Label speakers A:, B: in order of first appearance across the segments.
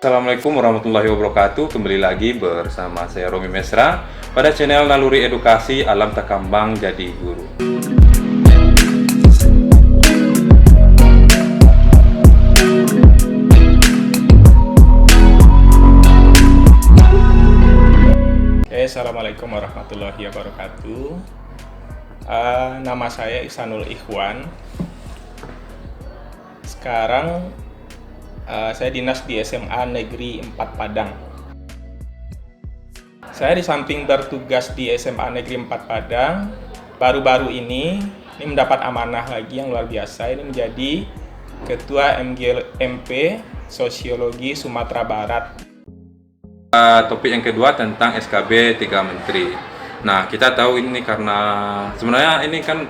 A: Assalamualaikum warahmatullahi wabarakatuh. Kembali lagi bersama saya Romi Mesra pada channel Naluri Edukasi Alam Takambang Jadi Guru.
B: Assalamualaikum warahmatullahi wabarakatuh. Nama saya Ihsanul Ikhwan. Sekarang saya dinas di SMA Negeri 4 Padang. Saya di samping bertugas di SMA Negeri 4 Padang, baru-baru ini mendapat amanah lagi yang luar biasa. Ini menjadi Ketua MGMP Sosiologi Sumatera Barat.
A: Topik yang kedua tentang SKB 3 Menteri. Nah, kita tahu ini karena sebenarnya ini kan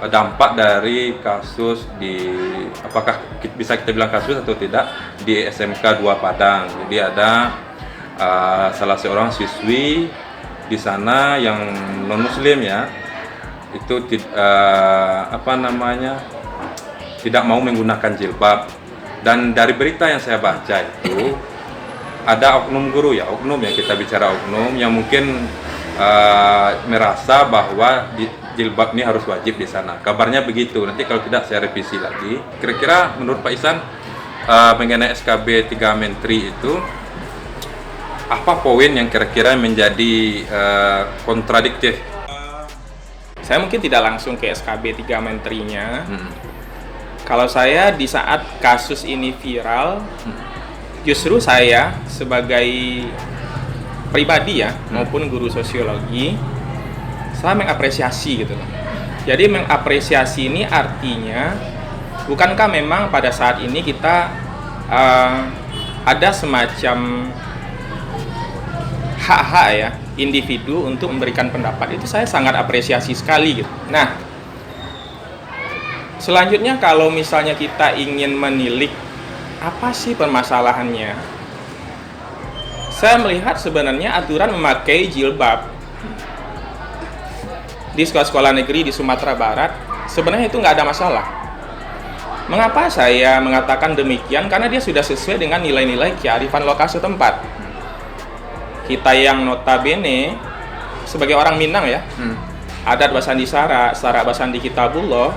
A: dampak dari kasus di, apakah bisa kita bilang kasus atau tidak, di SMK 2 Padang. Jadi ada salah seorang siswi di sana yang non muslim ya, itu tidak mau menggunakan jilbab. Dan dari berita yang saya baca itu ada oknum guru ya, kita bicara oknum yang mungkin merasa bahwa jilbab ini harus wajib di sana. Kabarnya begitu. Nanti kalau tidak saya revisi lagi. Kira-kira menurut Pak Ihsan mengenai SKB 3 Menteri itu apa poin yang kira-kira menjadi kontradiktif?
B: Saya mungkin tidak langsung ke SKB 3 Menterinya. Kalau saya di saat kasus ini viral, justru saya sebagai pribadi ya, maupun guru sosiologi, saya mengapresiasi gitu loh. Jadi mengapresiasi ini artinya, bukankah memang pada saat ini kita ada semacam hak-hak ya individu untuk memberikan pendapat. Itu saya sangat apresiasi sekali gitu. Nah, selanjutnya kalau misalnya kita ingin menilik apa sih permasalahannya, saya melihat sebenarnya aturan memakai jilbab di sekolah-sekolah negeri di Sumatera Barat sebenarnya itu nggak ada masalah. Mengapa saya mengatakan demikian? Karena dia sudah sesuai dengan nilai-nilai kearifan lokal setempat. Kita yang notabene sebagai orang Minang ya, adat Basandi Sara Basandi Kitabullah,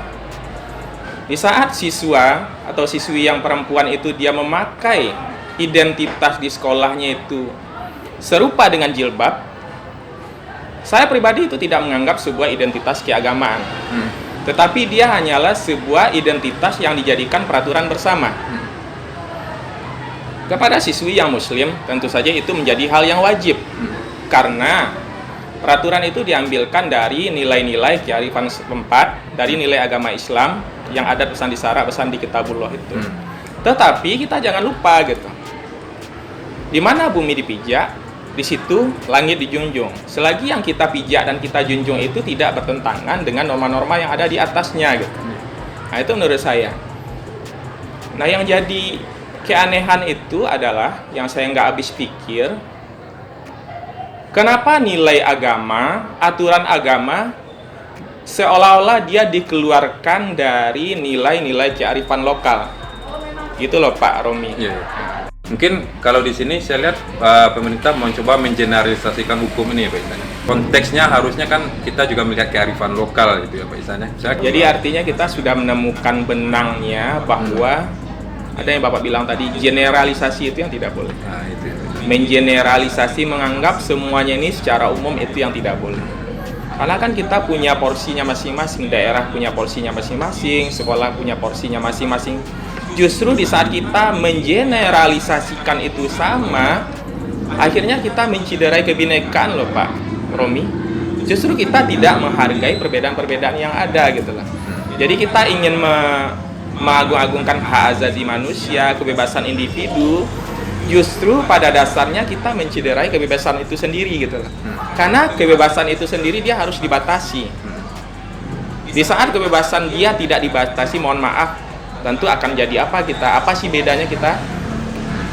B: di saat siswa atau siswi yang perempuan itu dia memakai identitas di sekolahnya itu serupa dengan jilbab, saya pribadi itu tidak menganggap sebuah identitas keagamaan, tetapi dia hanyalah sebuah identitas yang dijadikan peraturan bersama. Kepada siswi yang muslim, tentu saja itu menjadi hal yang wajib, karena peraturan itu diambilkan dari nilai-nilai kearifan setempat, dari nilai agama Islam yang adat Basandi Sara Basandi Kitabullah itu. Tetapi kita jangan lupa gitu, di mana bumi dipijak, di situ langit dijunjung. Selagi yang kita pijak dan kita junjung itu tidak bertentangan dengan norma-norma yang ada di atasnya gitu. Nah, itu menurut saya. Nah, yang jadi keanehan itu adalah yang saya nggak habis pikir, kenapa nilai agama, aturan agama seolah-olah dia dikeluarkan dari nilai-nilai kearifan lokal. Gitu loh Pak Romi.
A: Yeah. Mungkin kalau di sini saya lihat pemerintah mencoba mengeneralisasikan hukum ini ya Pak Ihsan. Konteksnya harusnya kan kita juga melihat kearifan lokal gitu ya Pak Ihsan.
B: Jadi artinya kita sudah menemukan benangnya bahwa ada yang Bapak bilang tadi, generalisasi itu yang tidak boleh.
A: Nah, itu ya.
B: Mengeneralisasi, menganggap semuanya ini secara umum itu yang tidak boleh. Karena kan kita punya porsinya masing-masing, daerah punya porsinya masing-masing, sekolah punya porsinya masing-masing. Justru di saat kita mengeneralisasikan itu sama, akhirnya kita menciderai kebinekaan loh Pak Romi. Justru kita tidak menghargai perbedaan-perbedaan yang ada gitu lah. Jadi kita ingin mengagung-agungkan hak asasi manusia, kebebasan individu, justru pada dasarnya kita menciderai kebebasan itu sendiri gitu lah. Karena kebebasan itu sendiri dia harus dibatasi. Di saat kebebasan dia tidak dibatasi, mohon maaf, tentu akan jadi apa sih bedanya kita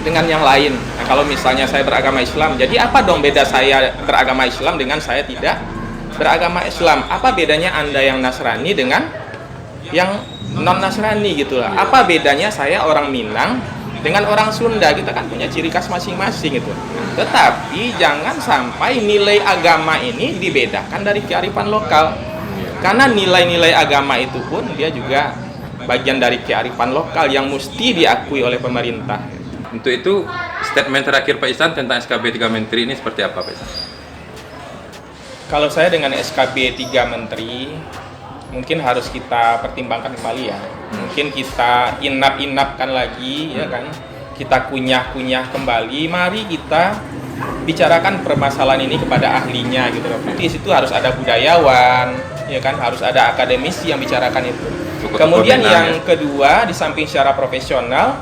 B: dengan yang lain. Nah, kalau misalnya saya beragama Islam, jadi apa dong beda saya beragama Islam dengan saya tidak beragama Islam? Apa bedanya Anda yang Nasrani dengan yang non Nasrani gitu lah? Apa bedanya saya orang Minang Dengan orang Sunda kita kan punya ciri khas masing-masing itu. Tetapi jangan sampai nilai agama ini dibedakan dari kearifan lokal. Karena nilai-nilai agama itu pun dia juga bagian dari kearifan lokal yang mesti diakui oleh pemerintah.
A: Untuk itu, statement terakhir Pak Ihsan tentang SKB 3 Menteri ini seperti apa Pak Ihsan?
B: Kalau saya dengan SKB 3 Menteri, mungkin harus kita pertimbangkan kembali ya. Mungkin kita inap-inapkan lagi, ya kan? Kita kunyah-kunyah kembali. Mari kita bicarakan permasalahan ini kepada ahlinya gitu loh. Di situ harus ada budayawan, ya kan? Harus ada akademisi yang bicarakan itu. Kemudian yang kedua, di samping secara profesional,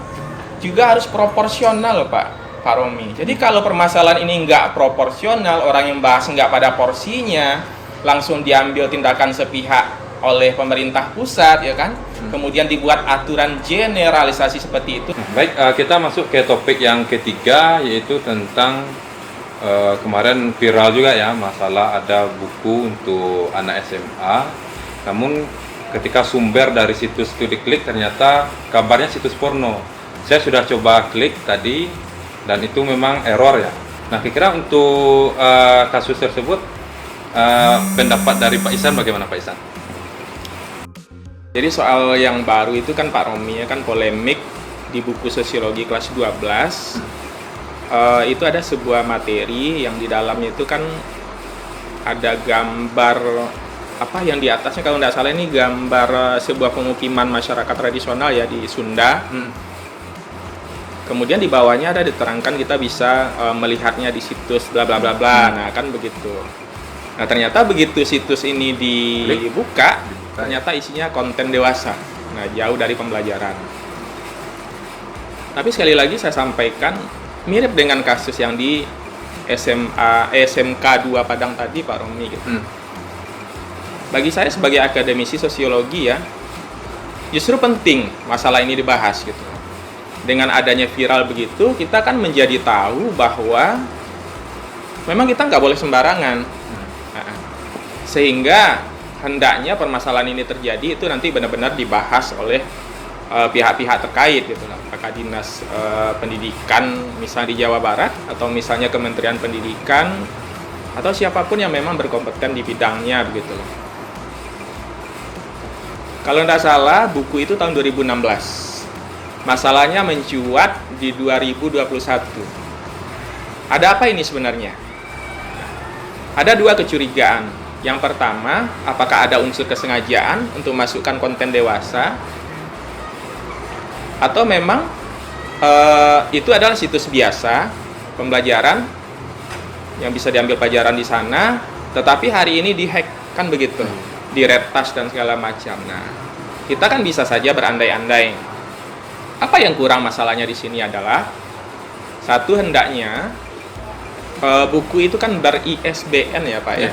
B: juga harus proporsional Pak Romi. Jadi kalau permasalahan ini nggak proporsional, orang yang bahas nggak pada porsinya, langsung diambil tindakan sepihak oleh pemerintah pusat, ya kan? Kemudian dibuat aturan generalisasi seperti itu.
A: Baik, kita masuk ke topik yang ketiga, yaitu tentang kemarin viral juga ya, masalah ada buku untuk anak SMA. Namun ketika sumber dari situs itu diklik, ternyata kabarnya situs porno. Saya sudah coba klik tadi, dan itu memang error ya. Nah, kira-kira untuk kasus tersebut, pendapat dari Pak Ihsan bagaimana Pak Ihsan?
B: Jadi soal yang baru itu kan Pak Romi ya kan polemik di buku sosiologi kelas 12. Itu ada sebuah materi yang di dalamnya itu kan ada gambar apa yang di atasnya, kalau tidak salah ini gambar sebuah pemukiman masyarakat tradisional ya di Sunda. Kemudian di bawahnya ada diterangkan kita bisa melihatnya di situs bla bla bla bla. Nah, kan begitu. Nah, ternyata begitu situs ini dibuka, ternyata isinya konten dewasa. Nah, jauh dari pembelajaran. Tapi sekali lagi saya sampaikan, mirip dengan kasus yang di SMK 2 Padang tadi Pak Romi gitu. Bagi saya sebagai akademisi sosiologi ya, justru penting masalah ini dibahas gitu. Dengan adanya viral begitu, kita kan menjadi tahu bahwa memang kita nggak boleh sembarangan. Sehingga hendaknya permasalahan ini terjadi itu nanti benar-benar dibahas oleh pihak-pihak terkait gitu lah. Apakah dinas pendidikan misalnya di Jawa Barat, atau misalnya Kementerian Pendidikan, atau siapapun yang memang berkompeten di bidangnya begitu loh. Kalau tidak salah buku itu tahun 2016. Masalahnya mencuat di 2021. Ada apa ini sebenarnya? Ada dua kecurigaan. Yang pertama, apakah ada unsur kesengajaan untuk masukkan konten dewasa? Atau memang itu adalah situs biasa pembelajaran yang bisa diambil pelajaran di sana, tetapi hari ini dihack, kan begitu, diretas dan segala macam. Nah, kita kan bisa saja berandai-andai. Apa yang kurang masalahnya di sini adalah satu, hendaknya buku itu kan ber-ISBN ya Pak ya.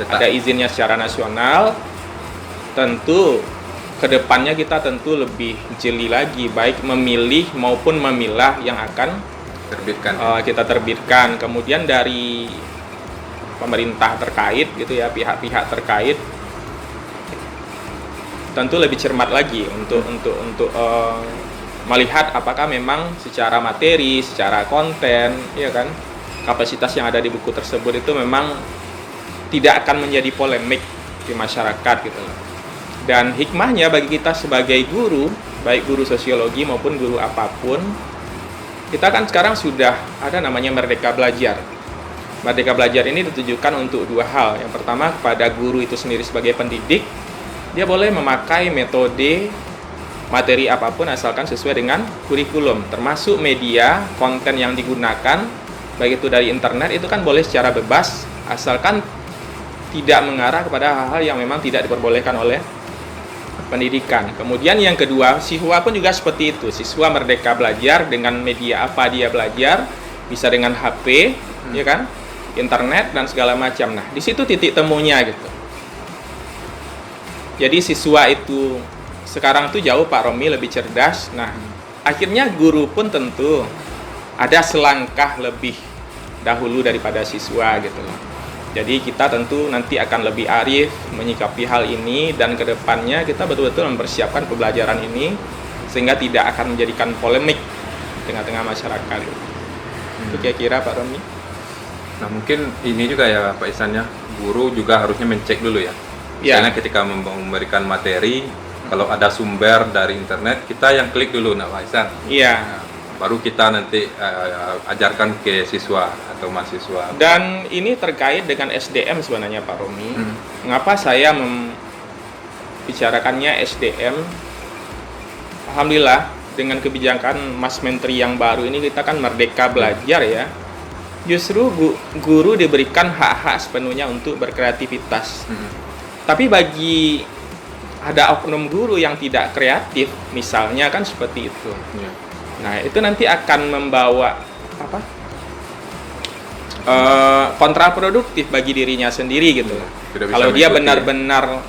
B: Ada izinnya secara nasional. Tentu kedepannya kita tentu lebih jeli lagi, baik memilih maupun memilah yang akan kita terbitkan. Kemudian dari pemerintah terkait gitu ya, pihak-pihak terkait tentu lebih cermat lagi untuk melihat apakah memang secara materi, secara konten, ya kan, kapasitas yang ada di buku tersebut itu memang tidak akan menjadi polemik di masyarakat gitu. Dan hikmahnya bagi kita sebagai guru, baik guru sosiologi maupun guru apapun, kita kan sekarang sudah ada namanya Merdeka Belajar. Merdeka Belajar ini ditujukan untuk dua hal. Yang pertama, kepada guru itu sendiri sebagai pendidik, dia boleh memakai metode materi apapun asalkan sesuai dengan kurikulum, termasuk media, konten yang digunakan, baik itu dari internet, itu kan boleh secara bebas, asalkan tidak mengarah kepada hal-hal yang memang tidak diperbolehkan oleh pendidikan. Kemudian yang kedua, siswa pun juga seperti itu. Siswa merdeka belajar dengan media apa dia belajar, bisa dengan HP, ya kan, internet dan segala macam. Nah, di situ titik temunya gitu. Jadi siswa itu sekarang tuh jauh Pak Romi lebih cerdas. Nah, akhirnya guru pun tentu ada selangkah lebih dahulu daripada siswa gitu loh. Jadi kita tentu nanti akan lebih arif menyikapi hal ini, dan kedepannya kita betul-betul mempersiapkan pembelajaran ini sehingga tidak akan menjadikan polemik tengah-tengah masyarakat. Itu kira-kira Pak Romi.
A: Nah mungkin ini juga ya Pak Ihsan ya, guru juga harusnya mencek dulu ya.
B: Ya.
A: Misalnya ketika memberikan materi, kalau ada sumber dari internet, kita yang klik dulu Pak Ihsan.
B: Iya.
A: Baru kita nanti ajarkan ke siswa atau mahasiswa.
B: Dan ini terkait dengan SDM sebenarnya Pak Romi. Mengapa saya membicarakannya SDM? Alhamdulillah dengan kebijakan Mas Menteri yang baru ini kita kan merdeka belajar ya. Justru guru diberikan hak-hak sepenuhnya untuk berkreativitas. Tapi bagi ada oknum guru yang tidak kreatif, misalnya kan seperti itu. Nah itu nanti akan membawa kontraproduktif bagi dirinya sendiri gitu. Kalau dia benar-benar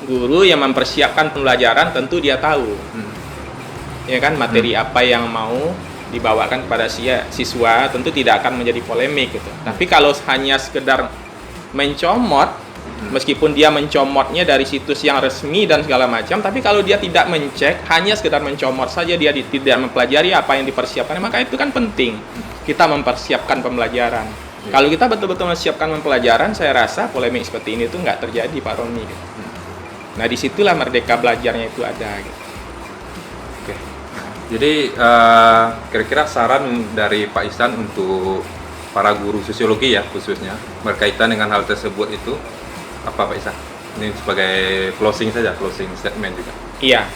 B: guru yang mempersiapkan pembelajaran, tentu dia tahu, ya kan materi apa yang mau dibawakan kepada siswa, tentu tidak akan menjadi polemik gitu. Tapi kalau hanya sekedar mencomot, meskipun dia mencomotnya dari situs yang resmi dan segala macam, tapi kalau dia tidak mencek, hanya sekedar mencomot saja, dia tidak mempelajari apa yang dipersiapkan, maka itu kan penting kita mempersiapkan pembelajaran. Kalau kita betul-betul mempersiapkan pembelajaran, saya rasa polemik seperti ini tuh nggak terjadi Pak Romi gitu. Nah disitulah merdeka belajarnya itu ada gitu.
A: Jadi kira-kira saran dari Pak Ihsan untuk para guru sosiologi ya khususnya berkaitan dengan hal tersebut itu apa Pak Ihsan? Ini sebagai closing saja, closing statement juga.
B: Iya.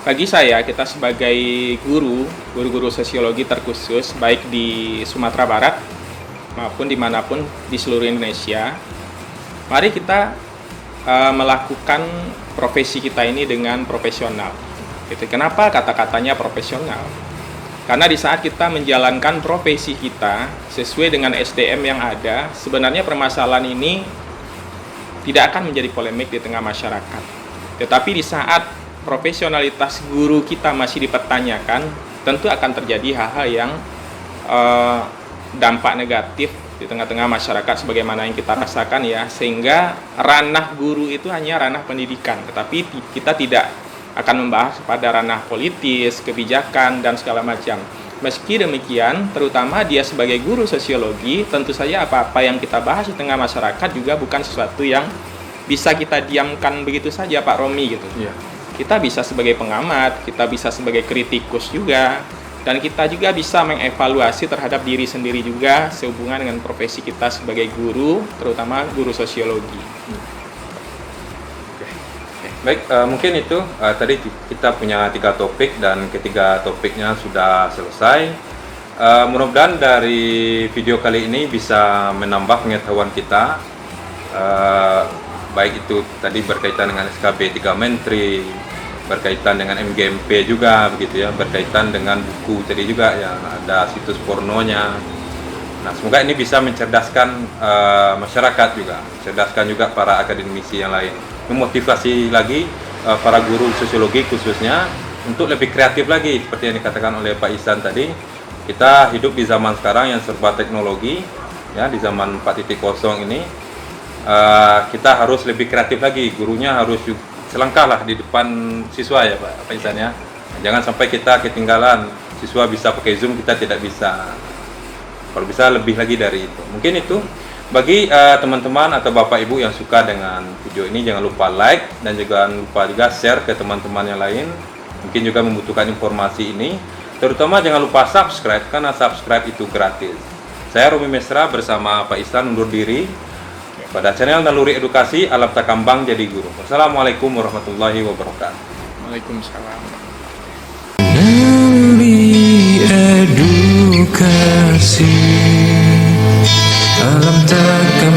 B: Bagi saya, kita sebagai guru-guru sosiologi terkhusus baik di Sumatera Barat maupun dimanapun di seluruh Indonesia, mari kita melakukan profesi kita ini dengan profesional. Gitu. Kenapa kata-katanya profesional? Karena di saat kita menjalankan profesi kita sesuai dengan SDM yang ada, sebenarnya permasalahan ini tidak akan menjadi polemik di tengah masyarakat. Tetapi di saat profesionalitas guru kita masih dipertanyakan, tentu akan terjadi hal-hal yang dampak negatif di tengah-tengah masyarakat sebagaimana yang kita rasakan ya, sehingga ranah guru itu hanya ranah pendidikan, tetapi kita tidak akan membahas pada ranah politis, kebijakan dan segala macam. Meski demikian, terutama dia sebagai guru sosiologi, tentu saja apa-apa yang kita bahas di tengah masyarakat juga bukan sesuatu yang bisa kita diamkan begitu saja Pak Romi gitu. Kita bisa sebagai pengamat, kita bisa sebagai kritikus juga, dan kita juga bisa mengevaluasi terhadap diri sendiri juga sehubungan dengan profesi kita sebagai guru, terutama guru sosiologi.
A: Baik, mungkin itu tadi kita punya 3 topik dan ketiga topiknya sudah selesai. Mudah-mudahan dari video kali ini bisa menambah pengetahuan kita, baik itu tadi berkaitan dengan SKB 3 Menteri, berkaitan dengan MGMP juga begitu ya, berkaitan dengan buku tadi juga yang ada situs pornonya. Nah, semoga ini bisa mencerdaskan masyarakat juga, mencerdaskan juga para akademisi yang lain, memotivasi lagi para guru sosiologi khususnya untuk lebih kreatif lagi seperti yang dikatakan oleh Pak Ihsan tadi. Kita hidup di zaman sekarang yang serba teknologi ya, di zaman 4.0 ini kita harus lebih kreatif lagi, gurunya harus selangkah lah di depan siswa ya Pak Ihsan ya. Jangan sampai kita ketinggalan, siswa bisa pakai Zoom, kita tidak bisa. Kalau bisa lebih lagi dari itu. Mungkin itu bagi teman-teman atau Bapak Ibu yang suka dengan video ini, jangan lupa like dan jangan lupa juga share ke teman-teman yang lain. Mungkin juga membutuhkan informasi ini. Terutama jangan lupa subscribe, karena subscribe itu gratis. Saya Romi Mesra bersama Pak Ihsan undur diri pada channel Naluri Edukasi Alam Takambang Jadi Guru. Wassalamualaikum warahmatullahi wabarakatuh.
B: Waalaikumsalam.
C: Naluri Edukasi Alam Takambang.